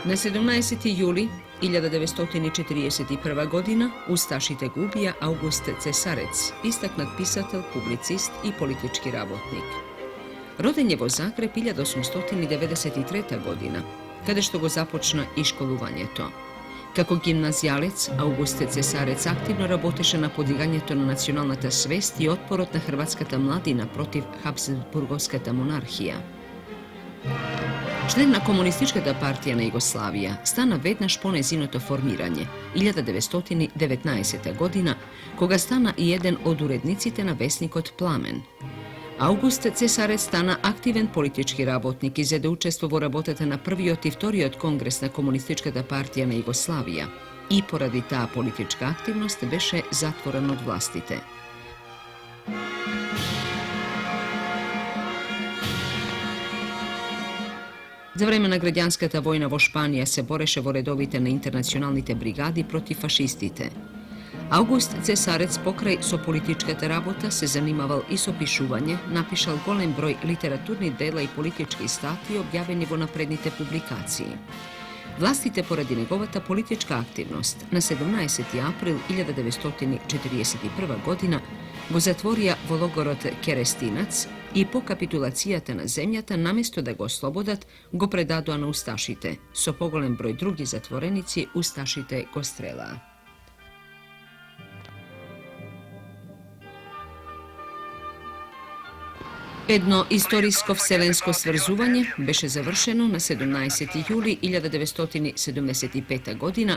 Na 17. juli 1941. godina ustašite ubija August Cesarec, istaknut pisatelj, publicist i politički rabotnik. Roden je vo Zagreb 1893. godina, kada što go započna i školuvanje to. Kako gimnazijalec, August Cesarec aktivno raboteše na podiganjeto na nacionalnata svest i otporot na hrvatskata mladina protiv Habsburgovskata monarhija. Členna komunističkata partija na Jugoslavija stana vedna špone zinoto formiranje 1919. godina, koga stana i jedan od urednicite na vesnik od Plamen. August Cesarec stana aktiven politički rabotnik i zede učestvovo rabotata na prvi i vtori od kongresna komunističkata partija na Jugoslavija i poradi ta politička aktivnost beše zatvoren od vlastite. Za vremena građanskata vojna vo Španija se boreše vo redovite na internacionalnite brigadi protiv fašistite. August Cesarec pokraj so političkata rabota se zanimaval i so pišuvanje, napišal golem broj literaturnih dela i političkih stati objaveni vo naprednite publikaciji. Vlastite poradi njegovata politička aktivnost na 17. april 1941. godina go zatvorija vo logorot Kerestinac i po kapitulacijata na zemljata namjesto da go oslobodat, go predadu na ustašite, so pogolem broj drugi zatvorenici ustašite go strela. Jedno istorijsko-vselensko svrzuvanje beše završeno na 17. juli 1975. godina,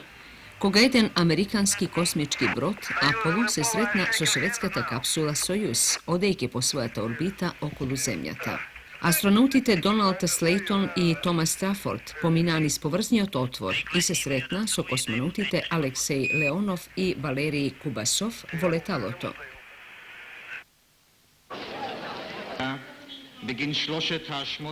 koga jedan amerikanski kosmički brod Apollo se sretna so sovjetskata kapsula Sojuz, odejke po svojata orbita okolo zemljata. Astronautite Donald Slayton i Thomas Stafford pominani spovrznijot otvor i se sretna so kosmonautite Aleksej Leonov i Valerij Kubasov voletaloto.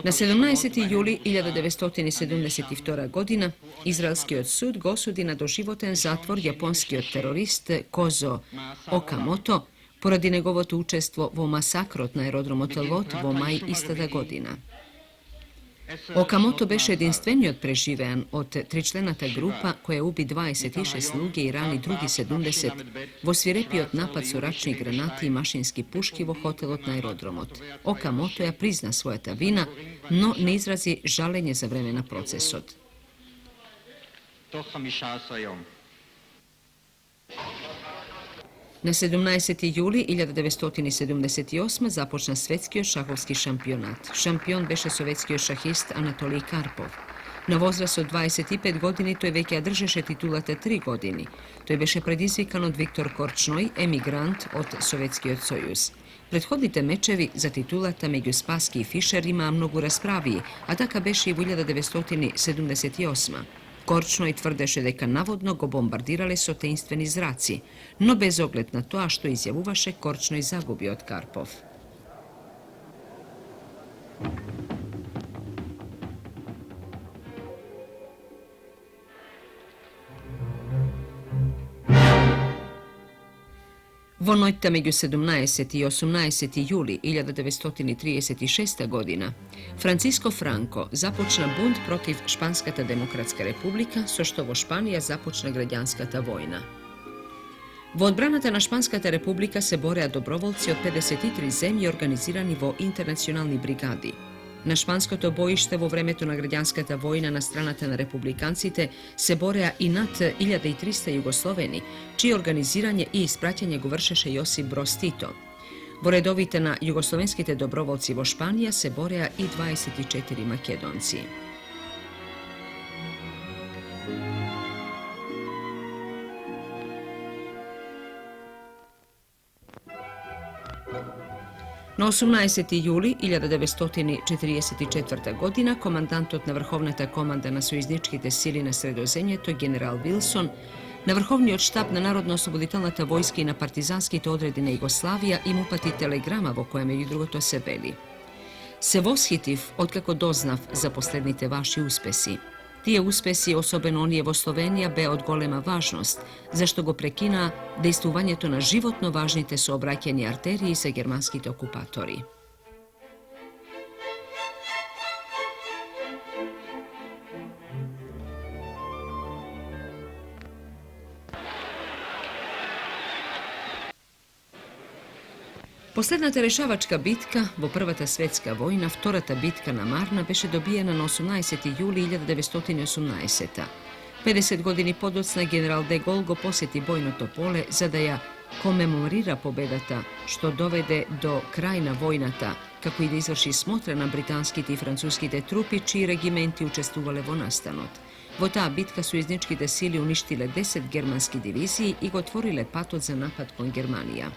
Na 17. juli 1972. godina izraelski sud go osudi na doživoten zatvor japonski terorist Kozo Okamoto poradi njegovot učestvo vo masakrot na aerodromu Telot vo maj istada godina. Okamoto beše jedinstveniji od preživean od tričlenata grupa koja ubi 26 sluge i rani drugi 70 vo svirepijot napad su račnih granati i mašinski puški vo hotelot na aerodromot. Okamoto ja prizna svoja vina, no ne izrazi žalenje za vremena procesot. Na 17. juli 1978. započna svetski šahovski šampionat. Šampion beše sovjetski šahist Anatolij Karpov. Na возраст od 25 godini to je vekja držeše titulata 3 godini. To je beše predizvikan od Viktor Korčnoj, emigrant od Sovjetski od Sojuz. Prethodnite mečevi za titulata među Spassky i Fischer ima mnogo raspraviji, a taka beše i u 1978. Korčnoj tvrdeše deka navodno go bombardirale so teinstveni zraci, no bez ogled na to, a što izjavuvaše Korčnoj zagubio od Karpov. Vo noćta među 17. i 18. juli 1936. godina Francisco Franco započna bunt protiv Španskata demokratska republika, so što vo Španija započna građanskata vojna. Vo odbranata na Španskata republika se borea dobrovolci od 53 zemlje organizirani vo internacionalni brigadi. Na španskoto bojište vo vremetu na građanskata vojna na stranata na republikancite se borea i nad 1300 Jugosloveni, čije organiziranje i ispraćanje go vršeše Josip Broz Tito. Vo redovite na jugoslovenskite dobrovolci vo Španija se borea i 24 Makedonci. Na 18. juli 1944. godina komandant na vrhovnata komanda na sojužničkite sili na Sredozemlje, to je general Wilson, na vrhovni od štab na Narodno-osloboditelnata vojske i na partizanskite odredine Jugoslavija im upati telegrama vo kojem je drugo to se veli. Se voshitiv, otkako doznav za poslednite vaši uspesi. Tije uspesi, osobeno onijevo Slovenija, be od golema važnost, zašto go prekina dejstvovanje to na životno važnite su obrakjeni arteriji za germanskite okupatori. Последната решавачка битка во Првата светска војна, втората битка на Марна, беше добиена на 18. јули 1918. 50 години подоцна генерал де Гол го посети бојното поле за да ја комеморира победата, што доведе до крај на војната, како и да изврши смотра на британските и француските трупи, чии регименти учествувале во настанот. Во таа битка сојузничките сили уништиле 10 германски дивизии и го отвориле патот за напад кон Германија.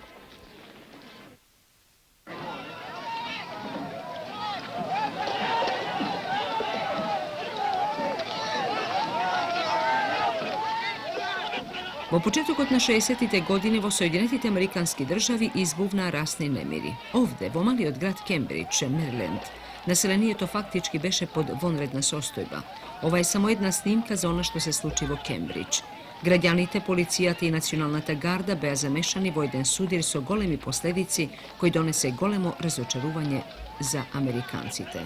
Во почетокот на 60-тите години во Соединетите Американски држави избувнаа расни немири. Овде, во малиот град Кембридж, Мериленд, населението фактички беше под вонредна состојба. Ова е само една снимка за она што се случи во Кембридж. Граѓаните, полицијата и националната гарда беа замешани во еден судир со големи последици, кој донесе големо разочарување за американците.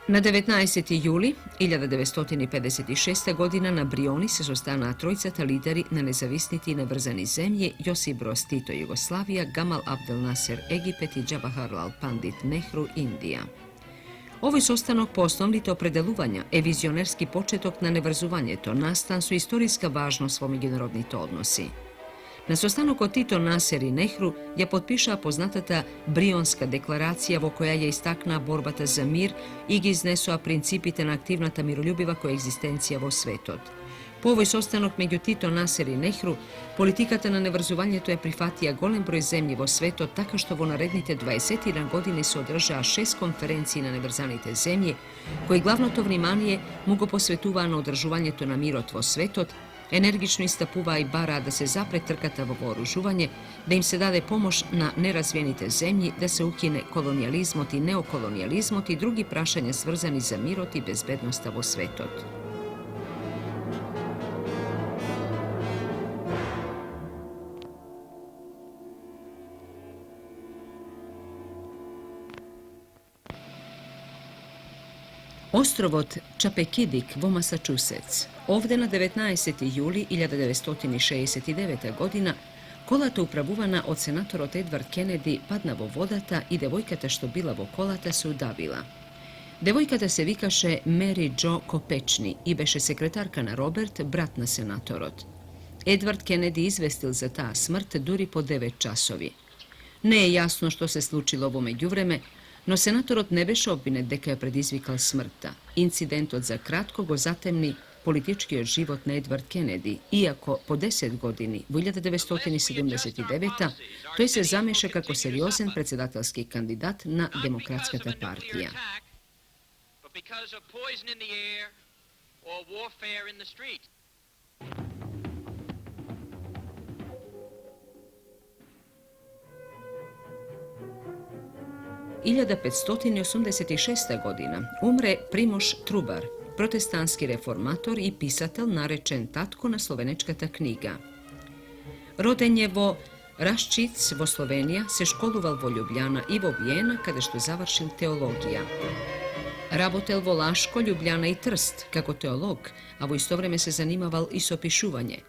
На 19. јули 1956 година на Бриони се состанаа тројцата лидери на независните и наврзани земји Јосип Броз Тито Југославија, Гамал Абдел Насер Египет и Џавахарлал Пандит Нехру Индија. Овој состанок по основните определувања е визионерски почеток на неврзувањето, настан со историска важност во меѓународните односи. На состанокот Тито, Насер и Нехру ја подпишаа познатата Брионска декларација во која ја истакнаа борбата за мир и ги изнесоа принципите на активната мирољубива коегзистенција во светот. По овој состанок меѓу Тито, Насер и Нехру, политиката на неврзувањето ја прифатија голем број земји во светот, така што во наредните 20 години се одржаа 6 конференции на неврзаните земји, кои главното внимание му го посветуваа на одржувањето на мирот во светот, енергично истапуваа и бараа да се запре трката во вооружување, да им се даде помош на неразвиените земји, да се укине колонијализмот и неоколонијализмот и други прашања сврзани за мирот и безбедноста во светот. Островот Чапекидик во Масачусетс. Овде на 19. јули 1969 година колата управувана од сенаторот Едвард Кенеди падна во водата и девојката што била во колата се удавила. Девојката се викаше Мери Џо Копечни и беше секретарка на Роберт, брат на сенаторот. Едвард Кенеди известил за таа смрт дури по 9 часови. Не е јасно што се случило во меѓувреме, но сенаторот не беше обвинет дека ја предизвикал смртта. Инцидентот за кратко го затемни политичкиот живот на Едвард Кенеди, иако по 10 години, во 1979 тој се замеша како сериозен председателски кандидат на Демократската партија. – 1586 година умре Примош Трубар, протестантски реформатор и писател, наречен татко на словенечката книга. Роден е во Рашчиц во Словенија, се школувал во Љубљана и во Виена, каде што завршил теологија. Работел во Лашко, Љубљана и Трст како теолог, а во исто време се занимавал и со пишување.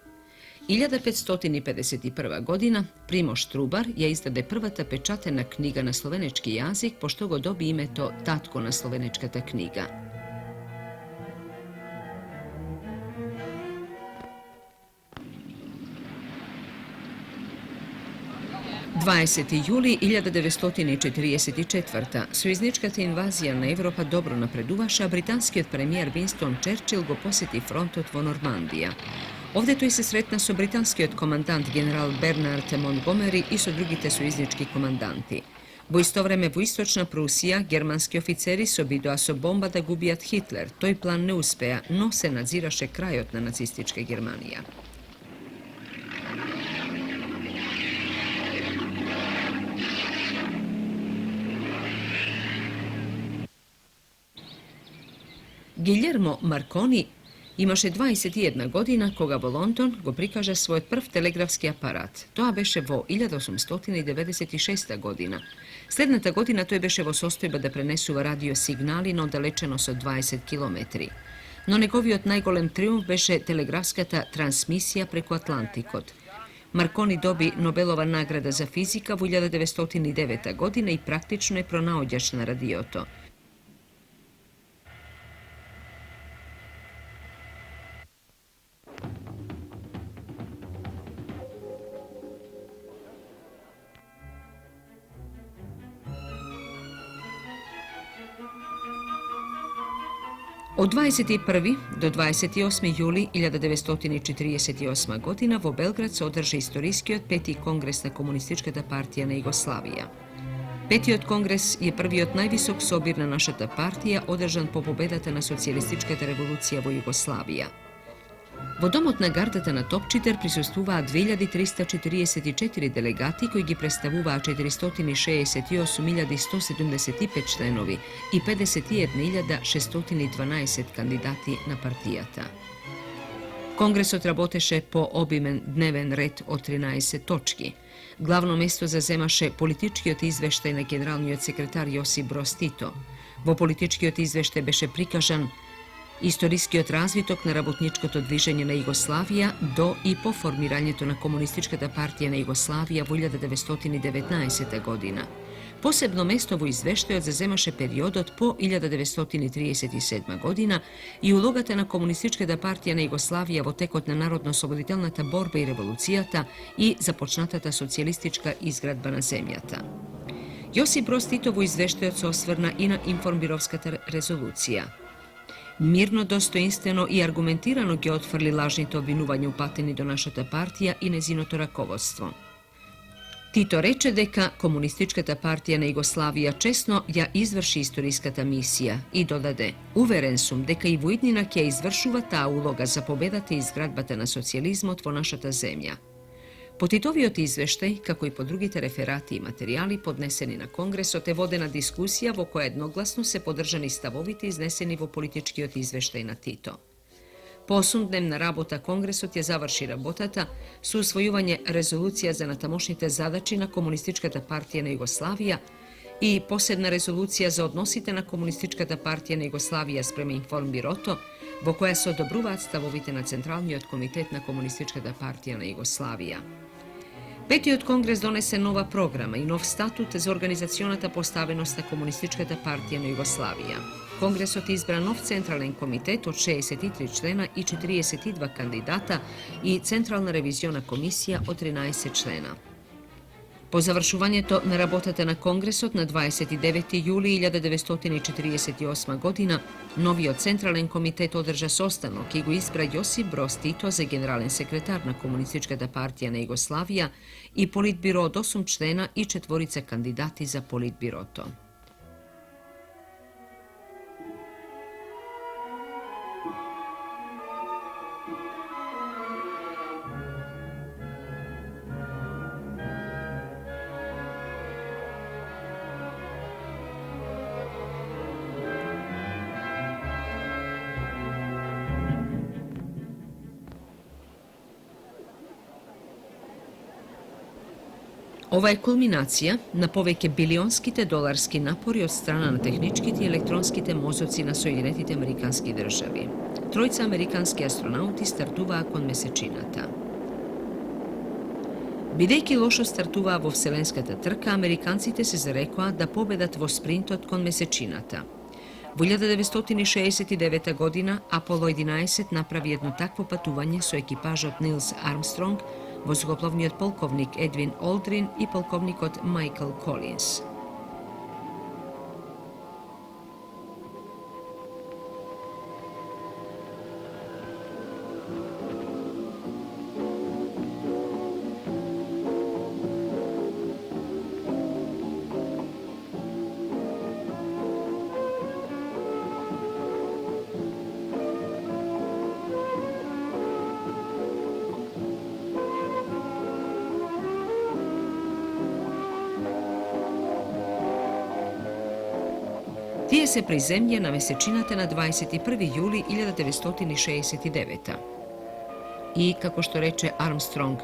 1551 година Примош Трубар ја издаде првата печатена книга на словенечки јазик, пошто го доби името татко на словенечката книга. 20. јули 1944. Сојузничката инвазија на Европа добро напредуваше, а британскиот премиер Винстон Черчил го посети фронтот во Нормандија. Овде тој се сретна со британскиот командант генерал Бернард Монтгомери и со другите сојузнички команданти. Во исто време во источна Прусија германски офицери се обидоа со бомба да губиат Хитлер. Тој план не успеа, но се надзираше крајот на нацистичка Германија. Гилјермо Маркони Imaše 21 godina, koga vo London go prikaže svoj prv telegrafski aparat. To beše vo 1896. godina. Slednata godina to je beše vo sostojba da prenesuva radio signali na odalečenost od 20 km. No njegoviot najgolem triumf beše telegrafskata transmisija preko Atlantikot. Marconi dobi Nobelova nagrada za fizika v 1909. godine i praktično je pronaođač na radioto. Od 21. do 28. juli 1948. godina vo Belgrad se održi istorijski peti kongresna komunistička partija na Jugoslavija. Peti kongres je prvi od najvisok sobirna našata partija održan po pobedata na socijalistička revolucija vo Jugoslavija. Vo domotna gardata na Topčiter prisustuva 2344 delegati koji gi predstavuva 468.175 členovi i 51.612 kandidati na partijata. Kongres otraboteše po obimen dneven red od 13 točki. Glavno mesto zazemaše politički od izveštaj na generalni sekretar Josip Broz Tito. Vo politički od izveštaj beše prikažan istorijski od razvitok na rabotničko to dviženje na Jugoslavija do i po formiranje to na komunistička partija na Jugoslavija v 1919. godina. Posebno mesto u izveštaju zazemaše period od po 1937. godina i ulogata na komunistička partija na Jugoslavija vo tekot na narodno-osloboditelnata borba i revolucijata i započnatata socijalistička izgradba na zemljata. Josip Broz Titovu izveštaju se osvrna i na informbirovskata rezolucija. Mirno, dostojinstveno i argumentirano je otvrli lažnito obvinuvanje upateni do našata partija i nezino to rakovodstvo. Tito reče deka komunistička partija na Jugoslavija česno ja izvrši istorijskata misija i dodade: uveren sum deka i Vujidnina kja izvršuva ta uloga za pobedate izgradbata na socijalizmu tvo našata zemlja. Po Titoviot izveštaj, kako i po drugite referati i materijali podneseni na kongresu, te vodena diskusija vo koja jednoglasno se podržani stavovite izneseni vo politički od izveštaj na Tito. Posundnem rabota kongresot je završi rabotata su usvojuvanje rezolucija za natamošnjite zadači na komunistička partija na Jugoslavija i posebna rezolucija za odnosite na komunistička partija na Jugoslavija spreme informbiroto, vo koja se odobruvat stavovite na centralni od komitet na komunistička partija na Jugoslavija. Peti od kongres donese nova programa i nov statut za organizacionata postavenost na komunistička partija na Jugoslavija. Kongresot izbra nov centralen komitet od 63 člena i 42 kandidata i centralna reviziona komisija od 13 člena. Po završuvanje to narabotata na kongresot na 29. juli 1948. godina novi od centralen komitet održa sostano ki go izbra Josip Broz Tito za generalen sekretar na komunistička partija na Jugoslavija i politbiro od 8 člena i 4 kandidati za politbiroto. Ova je kulminacija na poveke bilionskite dolarski napori od strana na tehničkiti i elektronskite mozoci na Sjedinjetite amerikanski državi. Trojica amerikanski astronauti startuva kon mesečinata. Bidejki lošo startuva vo vselenskata trka, Amerikancite se zarekoa da pobedat vo sprintot kon mesečinata. V 1969. godina Apollo 11 napravi jedno takvo patuvanje su ekipaža od Nils Armstrong, vozgoplovni od polkovnik Edwin Aldrin i polkovnik od Michael Collins. Tije se prizemlje na mesečinata na 21. juli 1969. I, kako što reče Armstrong,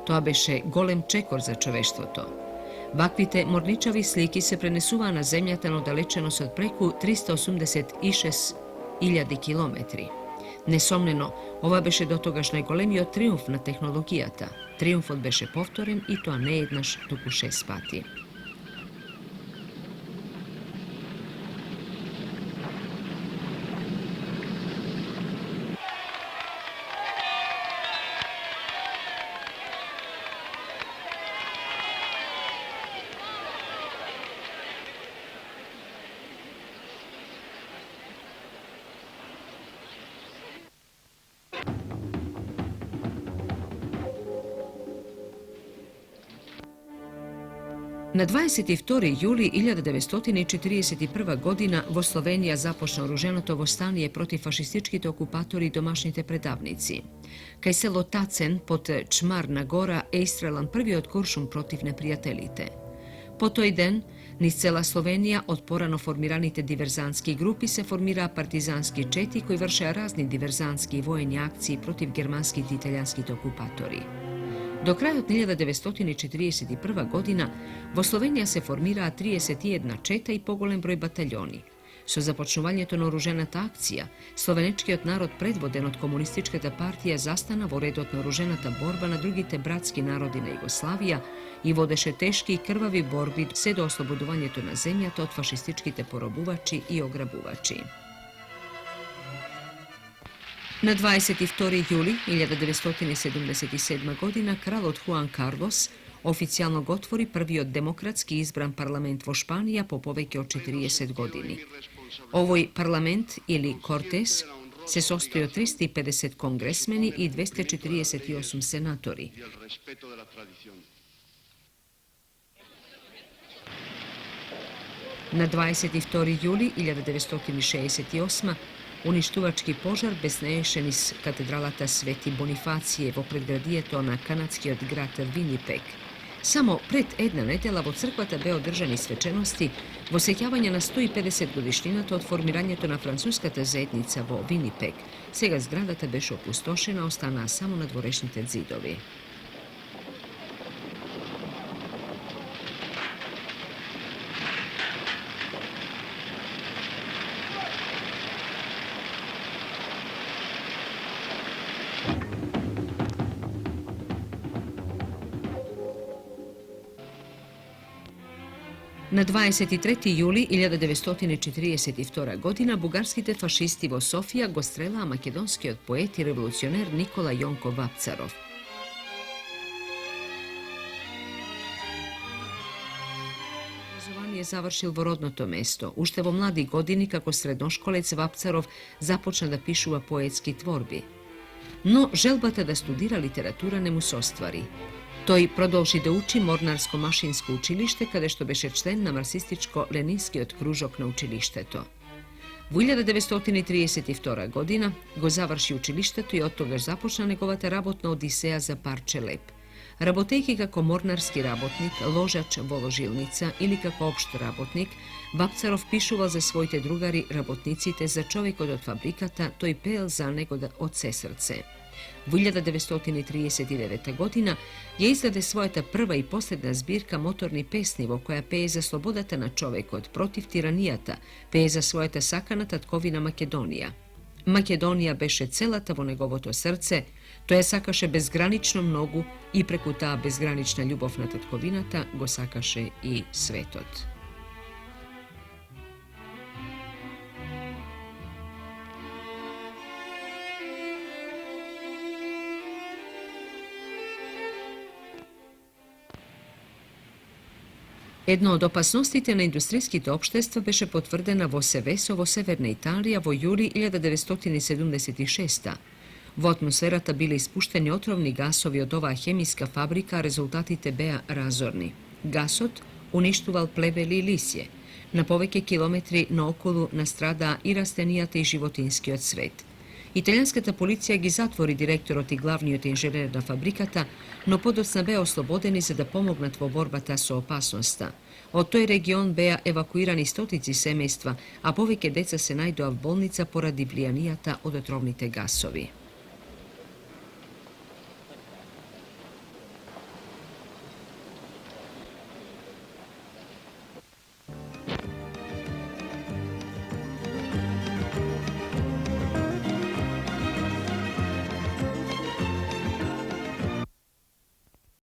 to beše golem čekor za čoveštvo to. Vakvite morničavi sliki se prenesuva na zemljatano dalečenost od preku 386.000 kilometri. Nesomneno, ova beše do togašnje golemio triumf na tehnologijata. Triumfot beše povtoren i to nejednaš toku 6 pati. Na 22. juli 1941. godina vo Slovenija započne oruženото восстание protiv fašističkih okupatori i domašnjite predavnici. Kaj selo Tacen pod Čmarna gora Ejstrelan prvi od kuršum protiv neprijatelite. Po toj den, niz cela Slovenija od porano formiranite diverzanski grupi se formira partizanski četi koji vrše razni diverzanski i vojni akciji protiv germanskih i italijanskih okupatori. Do kraja od 1941. godina vo Slovenija se formira 31 četa i pogolem broj bataljoni. So započnuvanje naoruženata akcija, slovenečki od narod predvoden od komunističketa partija zastana vo redu od naoruženata borba na drugite bratski narodine Jugoslavija i vodeše teški i krvavi borbi sve do oslobodovanje to na zemljata od fašističkite porobuvači i ograbuvači. Na 22. juli 1977. godina kralj od Juan Carlos oficijalno otvori prvi od demokratski izbran parlament vo Španija po poveke od 40 godini. Ovoj parlament ili Cortes se sastoji od 350 kongresmeni i 248 senatori. Na 22. juli 1968. uništuvački požar besneješen iz katedralata Sveti Bonifacije vo predgradijeto na kanadski od grad Winnipeg. Samo pred jedna nedjela vo crkvata be održani svečanosti vo sjetjavanja na 150 godišnjinata od formiranjeto na francuskata zajednica vo Winnipeg. Sega zgradata beše opustošena, ostana samo na dvorešnjite zidovi. Na 23. juli 1942. godina bugarskite fašisti vo Sofija go strela makedonski od poet i revolucioner Nikola Jonko Vapcarov. Obrazovanje je završil vo rodnoto mesto. Ušte vo mladi godini kako srednoškolec Vapcarov započna da pišuva poetski tvorbi. No, želbata da studira literatura ne mu se ostvari. Toj prodolži da uči Mornarsko-mašinsko učilište kada što beše člen na marksističko-leninski od kružok na učilišteto. U 1932. godina go završi učilišteto i od toga započna negovata rabotna odiseja za parče lep. Rabotejki kako mornarski rabotnik, ložač voložilnica ili kako opšt rabotnik, Vapcarov pišuval za svojte drugari rabotnici te za čovjek od fabrikata, to i pel za nego od sesrce. U 1939. godina je izrade svojeta prva i posljedna zbirka motorni pesnivo koja peje za slobodata na čovek od protiv tiranijata, peje za svojeta sakanata tkovina Makedonija. Makedonija beše celata vo negovoto srce, to je sakaše bezgraničnu mnogu i preku ta bezgranična ljubov na tatkovinata go sakaše i svetot. Jedno od opasnosti na industrijskite opštestva beše potvrdena vo Sevesovo, Severne Italija, vo juli 1976. V atmosferata bili ispušteni otrovni gasovi od ova hemijska fabrika, rezultati tebea razorni. Gasot uništuval plebeli i lisje. Na poveke kilometri na okolu nastrada i rastenijate i životinski od svet. Italijanskata policija gi zatvori direktorot i glavniot inženjerna fabrikata, no podocna be oslobodeni za da pomognat vo borbata so opasnosta. Od toj region beja evakuirani stotici semejstva, a povike deca se najdu v bolnica poradi blijanijata od otrovnite gasovi.